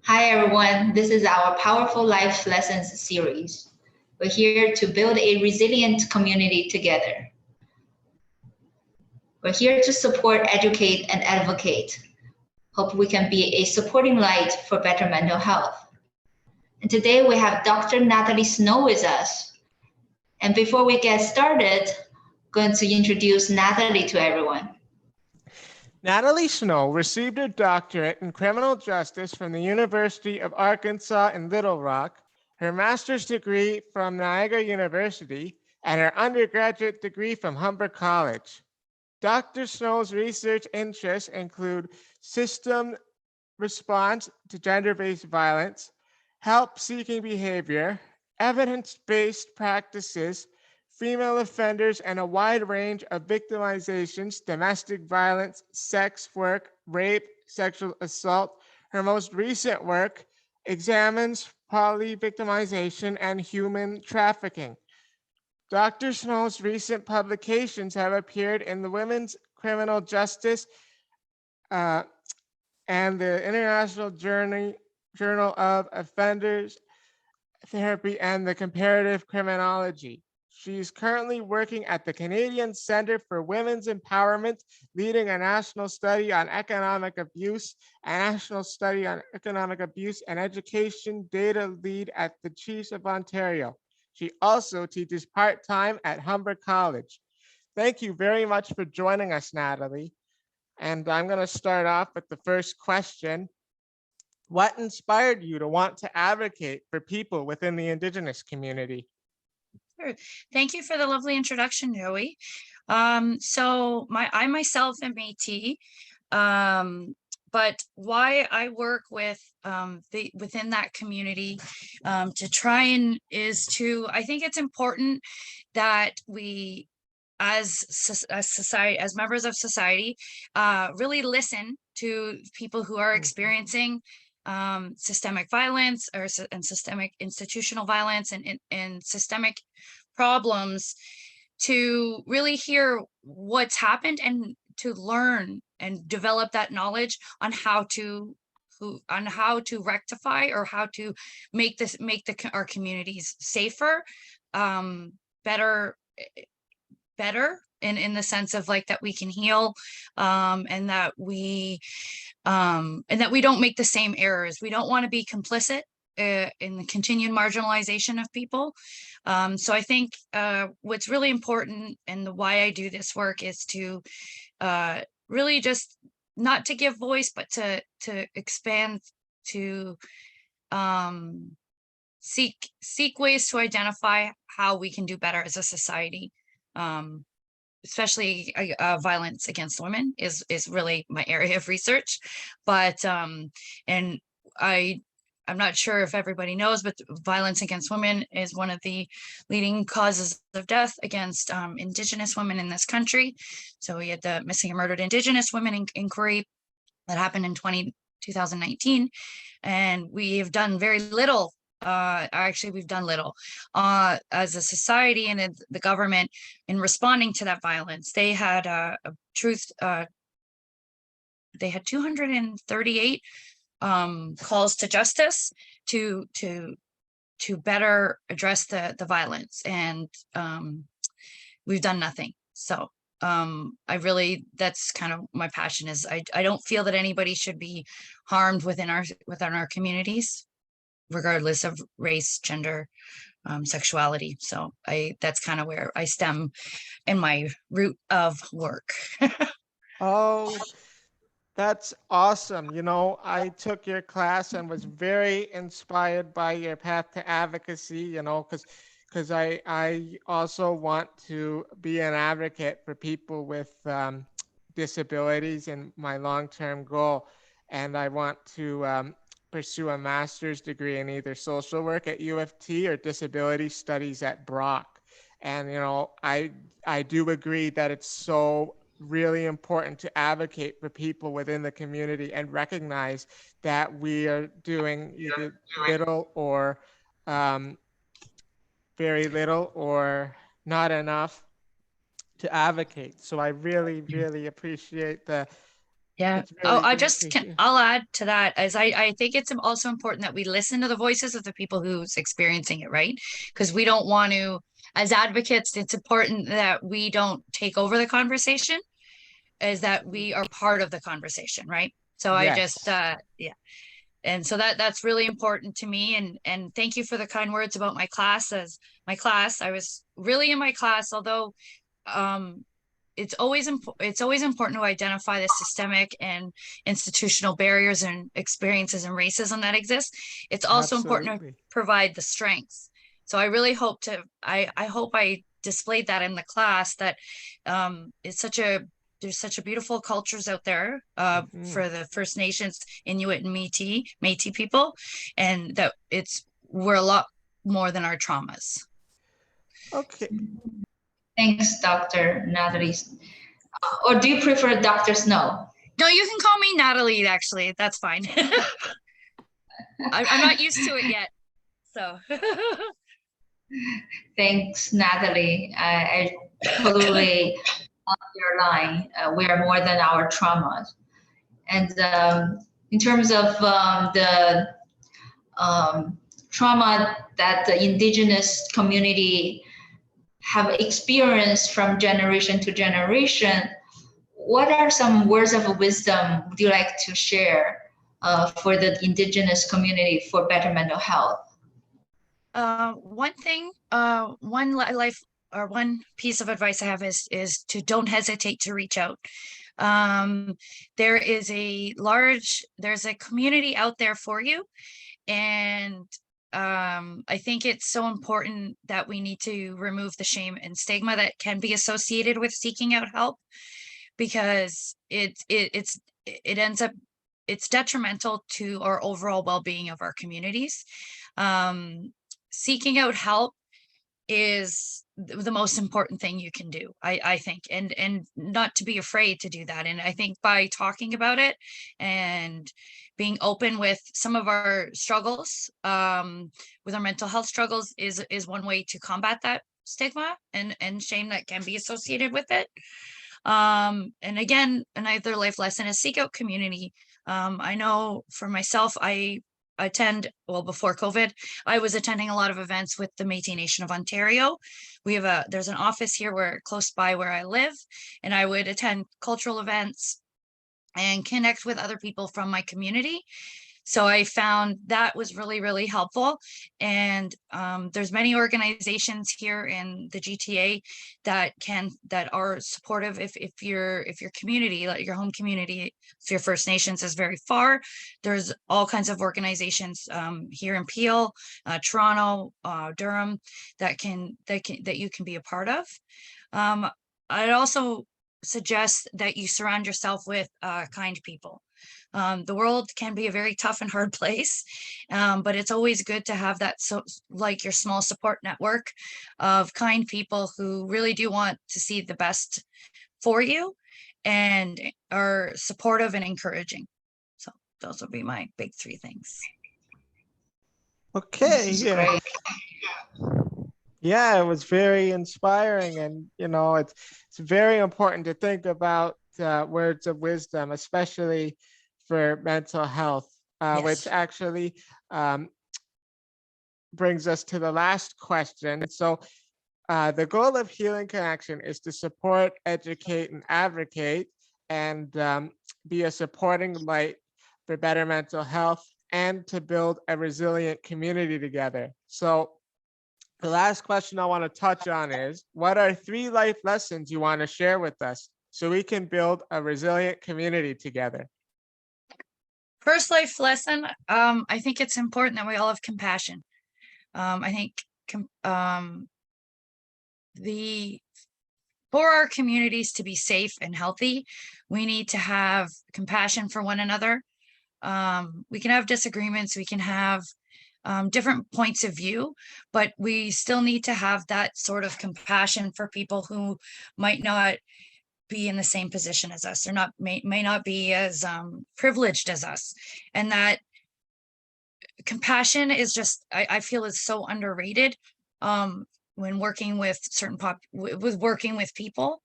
Hi everyone, this is our Powerful Life Lessons series. We're here to build a resilient community together. We're here to support, educate, and advocate. Hope we can be a supporting light for better mental health. And today we have Dr. Natalie Snow with us. And before we get started, I'm going to introduce Natalie to everyone. Natalie Snow received her doctorate in criminal justice from the University of Arkansas in Little Rock, her master's degree from Niagara University, and her undergraduate degree from Humber College. Dr. Snow's research interests include system response to gender-based violence, help-seeking behavior, evidence-based practices, female offenders, and a wide range of victimizations, domestic violence, sex work, rape, sexual assault. Her most recent work examines polyvictimization and human trafficking. Dr. Snow's recent publications have appeared in the Women's Criminal Justice and the International Journal of Offenders Therapy and the Comparative Criminology. She is currently working at the Canadian Centre for Women's Empowerment, leading a national study on economic abuse, a national study on economic abuse and education data lead at the Chiefs of Ontario. She also teaches part-time at Humber College. Thank you very much for joining us, Natalie. And I'm going to start off with the first question. What inspired you to want to advocate for people within the Indigenous community? Sure. Thank you for the lovely introduction, Joey. I myself am Métis, but why I work with within that community to try and I think it's important that we as society, as members of society, really listen to people who are experiencing systemic violence and systemic institutional violence and systemic problems, to really hear what's happened and to learn and develop that knowledge on how to rectify or how to make our communities safer, better in the sense of like that we can heal, and that we don't make the same errors. We don't want to be complicit in the continued marginalization of people. So I think what's really important and why I do this work is to really just not to give voice, but to expand, to seek ways to identify how we can do better as a society. Especially violence against women is really my area of research. But and I'm not sure if everybody knows, but violence against women is one of the leading causes of death against Indigenous women in this country. So we had the Missing and Murdered Indigenous Women inquiry that happened in 2019, and we have done very little. Actually, we've done little as a society and the government in responding to that violence. They had they had 238 calls to justice to better address the violence, and we've done nothing. So that's kind of my passion. Is I don't feel that anybody should be harmed within our communities, regardless of race, gender, sexuality. So that's kind of where I stem in my root of work. Oh, that's awesome. You know, I took your class and was very inspired by your path to advocacy, you know, because I also want to be an advocate for people with disabilities in my long-term goal. And I want to pursue a master's degree in either social work at U of T or disability studies at Brock. And, you know, I do agree that it's so really important to advocate for people within the community and recognize that we are doing either little or very little or not enough to advocate. So I really, really appreciate the Yeah. It's really I great just to can, hear. I'll add to that as I think it's also important that we listen to the voices of the people who's experiencing it, right? Because we don't want to, as advocates, it's important that we don't take over the conversation, is that we are part of the conversation, right? So I just, Yes, yeah. And so that's really important to me. And thank you for the kind words about my class. As my class, I was really in my class, although um, it's always important to identify the systemic and institutional barriers and experiences and racism that exist. It's also important to absolutely. provide the strengths. So I really hope I hope I displayed that in the class, that it's such a there's such a beautiful cultures out there Mhm. for the First Nations, Inuit and Métis people, and that we're a lot more than our traumas. Okay. Thanks, Dr. Natalie. Or do you prefer Dr. Snow? No, you can call me Natalie, actually. That's fine. I'm not used to it yet. So Thanks, Natalie. I totally on your line. We are more than our traumas. And in terms of the trauma that the indigenous community have experienced from generation to generation, what are some words of wisdom would you like to share for the indigenous community for better mental health? one thing, life or one piece of advice I have is to don't hesitate to reach out. There's a community out there for you, and I think it's so important that we need to remove the shame and stigma that can be associated with seeking out help, because it ends up it's detrimental to our overall well-being of our communities. Seeking out help is the most important thing you can do, I think, and not to be afraid to do that. And I think by talking about it and being open with some of our struggles, with our mental health struggles, is one way to combat that stigma and shame that can be associated with it. And again, another life lesson is seek out community. I know for myself, before COVID, I was attending a lot of events with the Métis Nation of Ontario. There's an office here close by where I live, and I would attend cultural events and connect with other people from my community. So I found that was really, really helpful. And there's many organizations here in the GTA that are supportive if your community, like your home community, if your First Nations is very far. There's all kinds of organizations here in Peel, Toronto, Durham, that you can be a part of. I'd also suggest that you surround yourself with kind people. The world can be a very tough and hard place, but it's always good to have that, like your small support network of kind people who really do want to see the best for you and are supportive and encouraging. So those will be my big three things. Okay. This is great. Yeah, it was very inspiring, and it's very important to think about words of wisdom, especially for mental health, which Yes. actually brings us to the last question. So, the goal of Healing Connection is to support, educate, and advocate, and be a supporting light for better mental health, and to build a resilient community together. So, the last question I want to touch on is, what are 3 life lessons you want to share with us so we can build a resilient community together? First life lesson, I think it's important that we all have compassion. I think for our communities to be safe and healthy, we need to have compassion for one another. We can have disagreements, we can have different points of view, but we still need to have that sort of compassion for people who might not be in the same position as us, or may not be as privileged as us. And that compassion is just, I feel, is so underrated when working with working with people.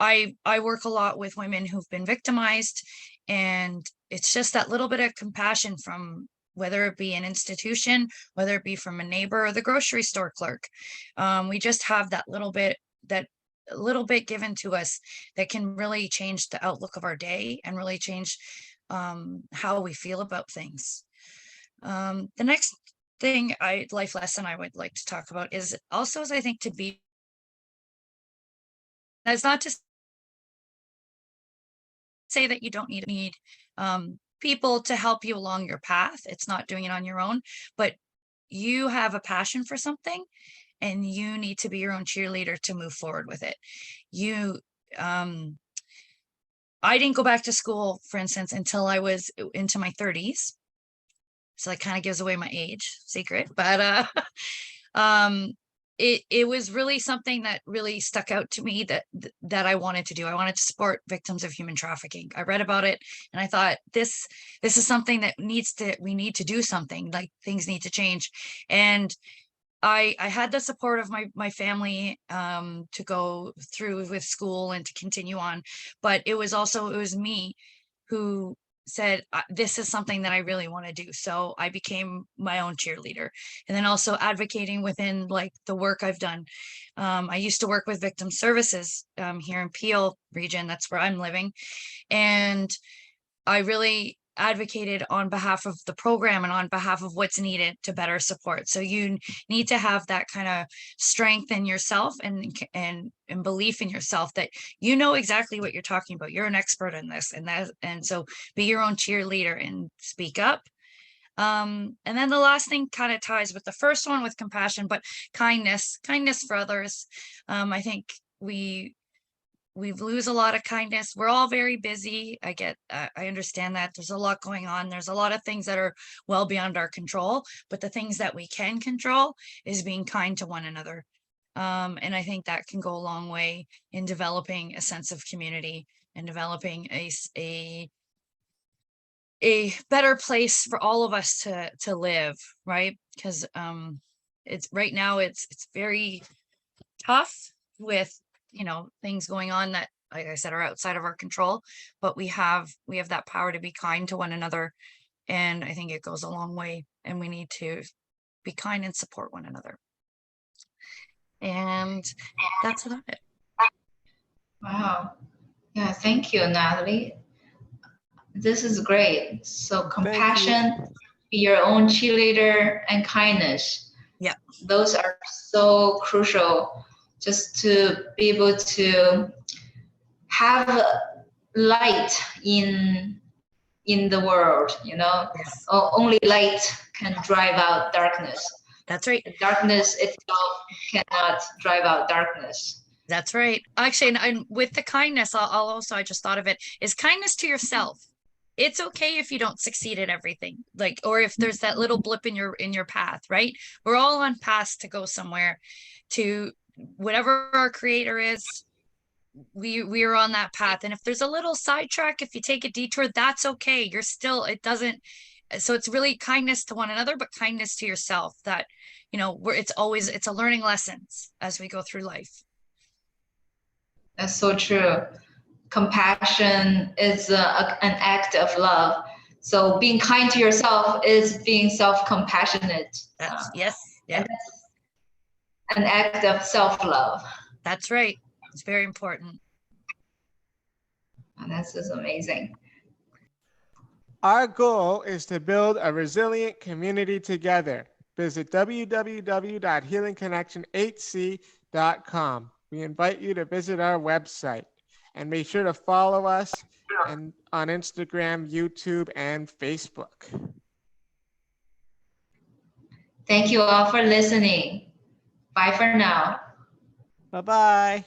I work a lot with women who've been victimized, and it's just that little bit of compassion from, whether it be an institution, whether it be from a neighbor or the grocery store clerk. We just have that little bit given to us that can really change the outlook of our day and really change how we feel about things. The next thing life lesson I would like to talk about is also, I think, to be, that's not to say that you don't need people to help you along your path. It's not doing it on your own, but you have a passion for something and you need to be your own cheerleader to move forward with it. I didn't go back to school, for instance, until I was into my 30s. So that kind of gives away my age secret, but it was really something that really stuck out to me that I wanted to do. I wanted to support victims of human trafficking. I read about it and I thought, this is something that we need to do something, like things need to change. And I had the support of my family to go through with school and to continue on, but it was me who said, this is something that I really want to do. So I became my own cheerleader. And then also advocating within like the work I've done. I used to work with victim services here in Peel region. That's where I'm living. And I really advocated on behalf of the program and on behalf of what's needed to better support. So you need to have that kind of strength in yourself and belief in yourself that you know exactly what you're talking about. You're an expert in this and so be your own cheerleader and speak up. And then the last thing kind of ties with the first one with compassion, but kindness for others. I think we lose a lot of kindness. We're all very busy. I understand that there's a lot going on. There's a lot of things that are well beyond our control, but the things that we can control is being kind to one another. And I think that can go a long way in developing a sense of community and developing a better place for all of us to live, right? Because it's right now it's very tough with things going on that, like I said, are outside of our control, but we have that power to be kind to one another. And I think it goes a long way, and we need to be kind and support one another. And that's about it. Wow. Yeah, thank you, Natalie. This is great. So compassion, be your own cheerleader, and kindness. Yeah. Those are so crucial just to be able to have light in the world, Yes. Only light can drive out darkness. That's right. Darkness itself cannot drive out darkness. That's right. Actually, and with the kindness, I just thought of it, is kindness to yourself. It's okay if you don't succeed at everything, or if there's that little blip in your path, right? We're all on paths to go somewhere, to whatever our creator is. We are on that path, and if there's a little sidetrack, if you take a detour, that's okay. You're still, it doesn't. So it's really kindness to one another, but kindness to yourself. That it's a learning lessons as we go through life. That's so true. Compassion is an act of love. So being kind to yourself is being self-compassionate. Yes. Yeah. An act of self-love. That's right. It's very important. And that's just amazing. Our goal is to build a resilient community together. Visit www.healingconnectionhc.com. We invite you to visit our website, and make sure to follow us on Instagram, YouTube, and Facebook. Thank you all for listening. Bye for now. Bye-bye.